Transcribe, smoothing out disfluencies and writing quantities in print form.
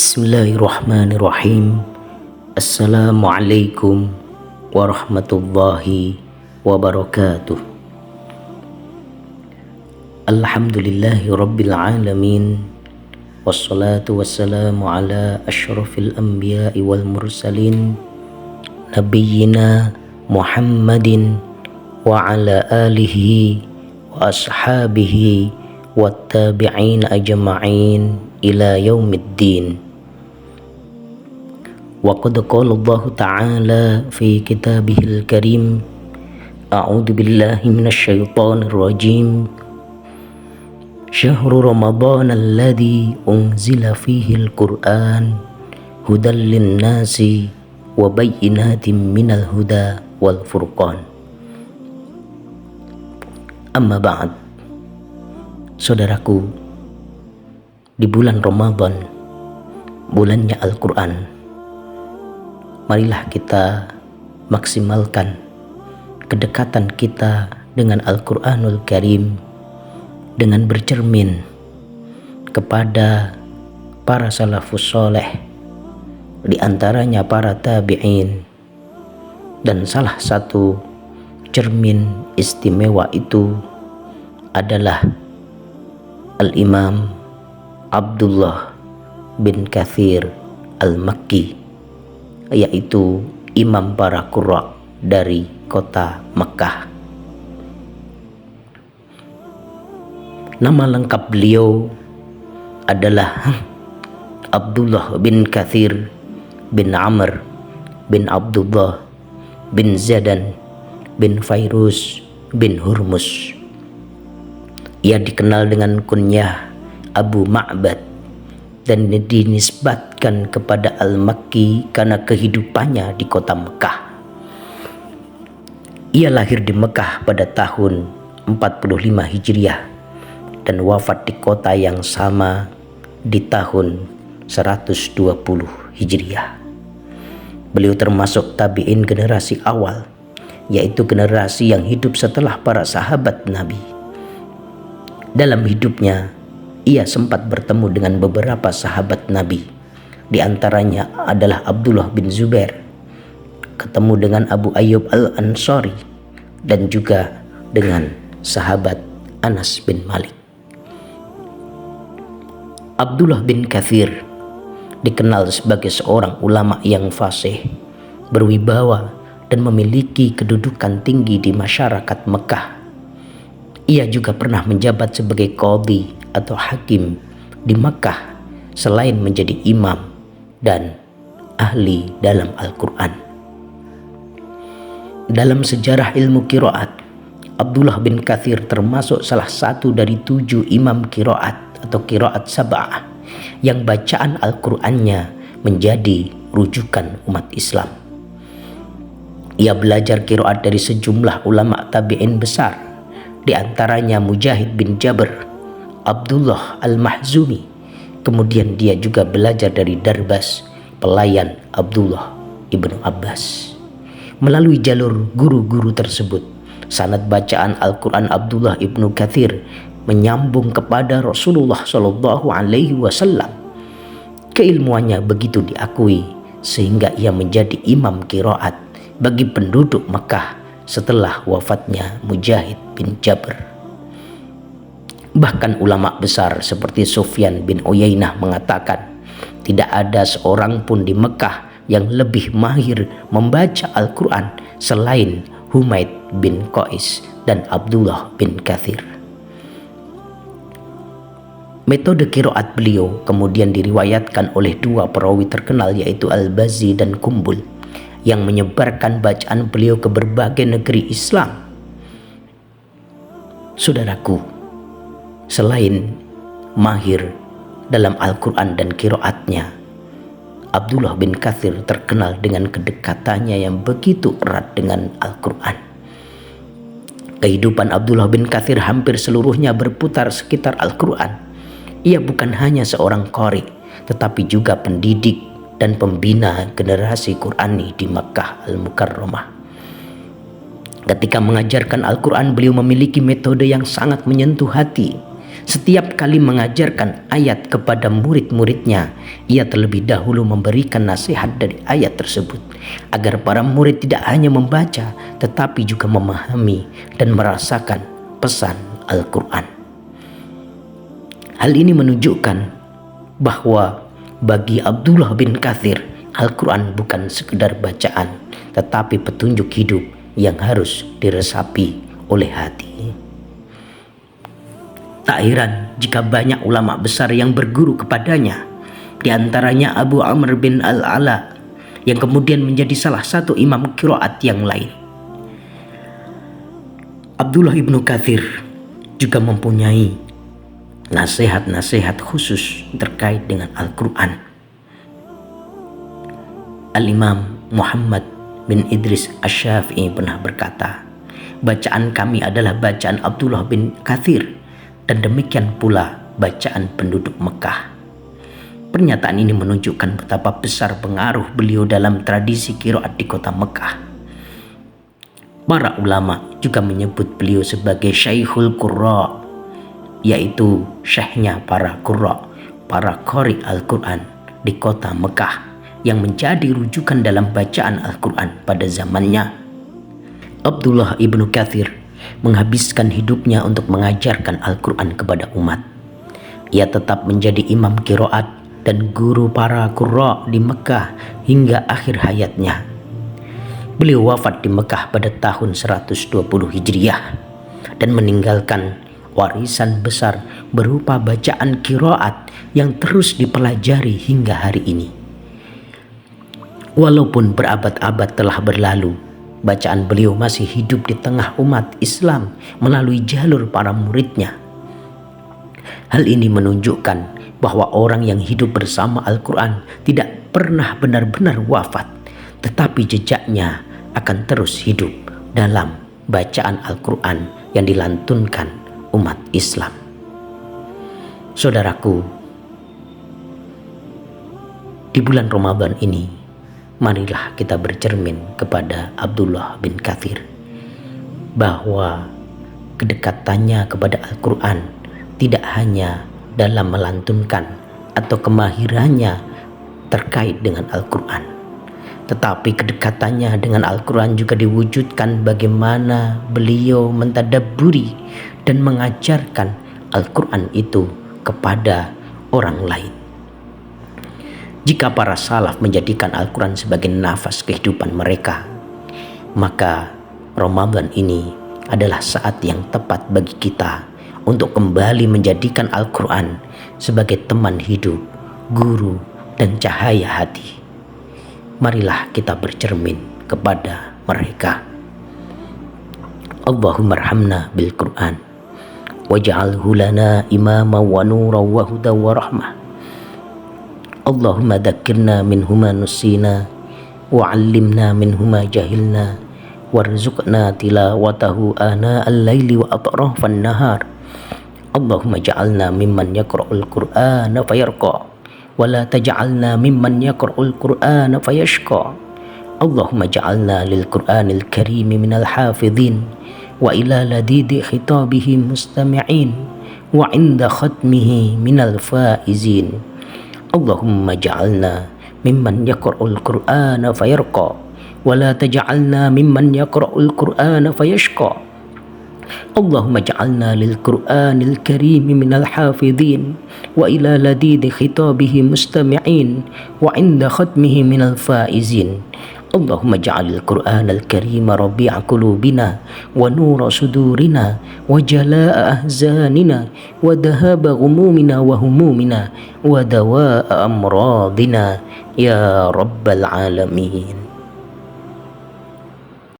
Bismillahirrahmanirrahim. Assalamualaikum warahmatullahi wabarakatuh. Alhamdulillahi rabbil alamin. Wassalatu wassalamu ala asyrafil anbiya'i wal mursalin nabiyyina Muhammadin wa ala alihi wa ashabihi wat tabi'in ajma'in ila yaumiddin. Wa qad qala Allah ta'ala fi kitabihil karim, a'udzu billahi minasy syaithanir rajim. Syahrul Ramadan alladzi unzila fihil Qur'an hudal linnasi wa bayyinatin minal huda wal furqan. Amma ba'd. Saudaraku, di bulan Ramadan, bulannya Al-Quran, marilah kita maksimalkan kedekatan kita dengan Al-Quranul Karim dengan bercermin kepada para salafus soleh, di antaranya para tabi'in, dan salah satu cermin istimewa itu adalah Al-Imam Abdullah bin Katsir Al-Makki, yaitu imam para qurra dari kota Mekah. Nama lengkap beliau adalah Abdullah bin Katsir bin Amr bin Abdullah bin Zadan bin Fairuz bin Hurmus. Ia dikenal dengan kunyah Abu Ma'bad dan dinisbatkan kepada Al-Makki karena kehidupannya di kota Mekah. Ia lahir di Mekah pada tahun 45 Hijriah dan wafat di kota yang sama di tahun 120 Hijriah. Beliau termasuk tabi'in generasi awal, yaitu generasi yang hidup setelah para sahabat Nabi. Dalam hidupnya, ia sempat bertemu dengan beberapa sahabat Nabi. Di antaranya adalah Abdullah bin Zubair, ketemu dengan Abu Ayyub Al-Ansari, dan juga dengan sahabat Anas bin Malik. Abdullah bin Katsir dikenal sebagai seorang ulama yang fasih, berwibawa, dan memiliki kedudukan tinggi di masyarakat Mekah. Ia juga pernah menjabat sebagai qadhi atau hakim di Makkah selain menjadi imam dan ahli dalam Al-Quran. Dalam sejarah ilmu qiraat, Abdullah bin Katsir termasuk salah satu dari 7 imam qiraat atau qiraat sab'ah yang bacaan Al-Qurannya menjadi rujukan umat Islam. Ia belajar qiraat dari sejumlah ulama tabi'in besar, di antaranya Mujahid bin Jabr, Abdullah Al-Mahzumi. Kemudian dia juga belajar dari Darbas, pelayan Abdullah ibnu Abbas. Melalui jalur guru-guru tersebut, sanad bacaan Al-Quran Abdullah ibnu Katsir menyambung kepada Rasulullah Shallallahu Alaihi Wasallam. Keilmuannya begitu diakui sehingga ia menjadi imam qiraat bagi penduduk Mekah setelah wafatnya Mujahid bin Jabr. Bahkan ulama besar seperti Sufyan bin Uyainah mengatakan tidak ada seorang pun di Mekah yang lebih mahir membaca Al-Quran selain Humaid bin Qais dan Abdullah bin Katsir. Metode qiraat beliau kemudian diriwayatkan oleh 2 perawi terkenal, yaitu Al-Bazzi dan Kumbul, yang menyebarkan bacaan beliau ke berbagai negeri Islam. Saudaraku, selain mahir dalam Al-Quran dan qiraatnya, Abdullah bin Katsir terkenal dengan kedekatannya yang begitu erat dengan Al-Quran. Kehidupan Abdullah bin Katsir hampir seluruhnya berputar sekitar Al-Quran. Ia bukan hanya seorang qari, tetapi juga pendidik dan pembina generasi Qurani di Makkah Al-Mukarramah. Ketika mengajarkan Al-Quran, beliau memiliki metode yang sangat menyentuh hati. Setiap kali mengajarkan ayat kepada murid-muridnya, ia terlebih dahulu memberikan nasihat dari ayat tersebut, agar para murid tidak hanya membaca, tetapi juga memahami dan merasakan pesan Al-Quran. Hal ini menunjukkan bahwa bagi Abdullah bin Katsir, Al-Quran bukan sekedar bacaan, tetapi petunjuk hidup yang harus diresapi oleh hati. Tak heran jika banyak ulama besar yang berguru kepadanya, di antaranya Abu Amr bin Al-Ala yang kemudian menjadi salah satu imam qiraat yang lain. Abdullah ibnu Katsir juga mempunyai nasihat-nasihat khusus terkait dengan Al-Quran. Al-Imam Muhammad bin Idris Asy-Syafi'i pernah berkata, bacaan kami adalah bacaan Abdullah bin Katsir, dan demikian pula bacaan penduduk Mekah. Pernyataan ini menunjukkan betapa besar pengaruh beliau dalam tradisi qiraat di kota Mekah. Para ulama juga menyebut beliau sebagai Syekhul Qurra, yaitu syekhnya para qurra, para qari Al-Quran di kota Mekah, yang menjadi rujukan dalam bacaan Al-Quran pada zamannya. Abdullah ibnu Katsir menghabiskan hidupnya untuk mengajarkan Al-Quran kepada umat. Ia tetap menjadi imam qiraat dan guru para qurra di Mekah hingga akhir hayatnya. Beliau wafat di Mekah pada tahun 120 Hijriah dan meninggalkan warisan besar berupa bacaan qiraat yang terus dipelajari hingga hari ini. Walaupun berabad-abad telah berlalu, bacaan beliau masih hidup di tengah umat Islam melalui jalur para muridnya. Hal ini menunjukkan bahwa orang yang hidup bersama Al-Quran tidak pernah benar-benar wafat, tetapi jejaknya akan terus hidup dalam bacaan Al-Quran yang dilantunkan umat Islam. Saudaraku, di bulan Ramadan ini, marilah kita bercermin kepada Abdullah bin Katsir, bahwa kedekatannya kepada Al-Quran tidak hanya dalam melantunkan atau kemahirannya terkait dengan Al-Quran, tetapi kedekatannya dengan Al-Quran juga diwujudkan bagaimana beliau mentadabburi dan mengajarkan Al-Quran itu kepada orang lain. Jika para salaf menjadikan Al-Quran sebagai nafas kehidupan mereka, maka Ramadan ini adalah saat yang tepat bagi kita untuk kembali menjadikan Al-Quran sebagai teman hidup, guru, dan cahaya hati. Marilah kita bercermin kepada mereka. Allahumma arhamna bil Quran waj'alhu lana imama wa nura wa huda wa rahmah. Allahumma dzakirna minhuma nusina wa 'allimna minhuma jahilna warzuqna tilawatahu ana al-laili wa atrafan nahar. Allahumma ja'alna mimman yaqra'ul Qur'ana fayarqa wa la taj'alna mimman yaqra'ul Qur'ana fayashqa. Allahumma ja'alna lil Qur'anil karim minal hafidhin wa ila ladidi khitabihi mustami'in wa 'inda khatmihi minal faizin. Allahumma ja'alna mimman yaqra'ul Qur'ana fayarqa wa la taj'alna mimman yaqra'ul Qur'ana fayashqa. Allahumma ja'alna lil Qur'anil karim minal hafidhin wa ila ladidi khitabihi mustami'in wa 'inda khatmihi minal faizin. Allahumma ja'alil Qur'anal karim rabi'a qulubina wa nura sudurina wa jalaa'a ahzanina wa dhahaba ghumumina wa humumina wa dawaa'a amradina ya rabbal alamin.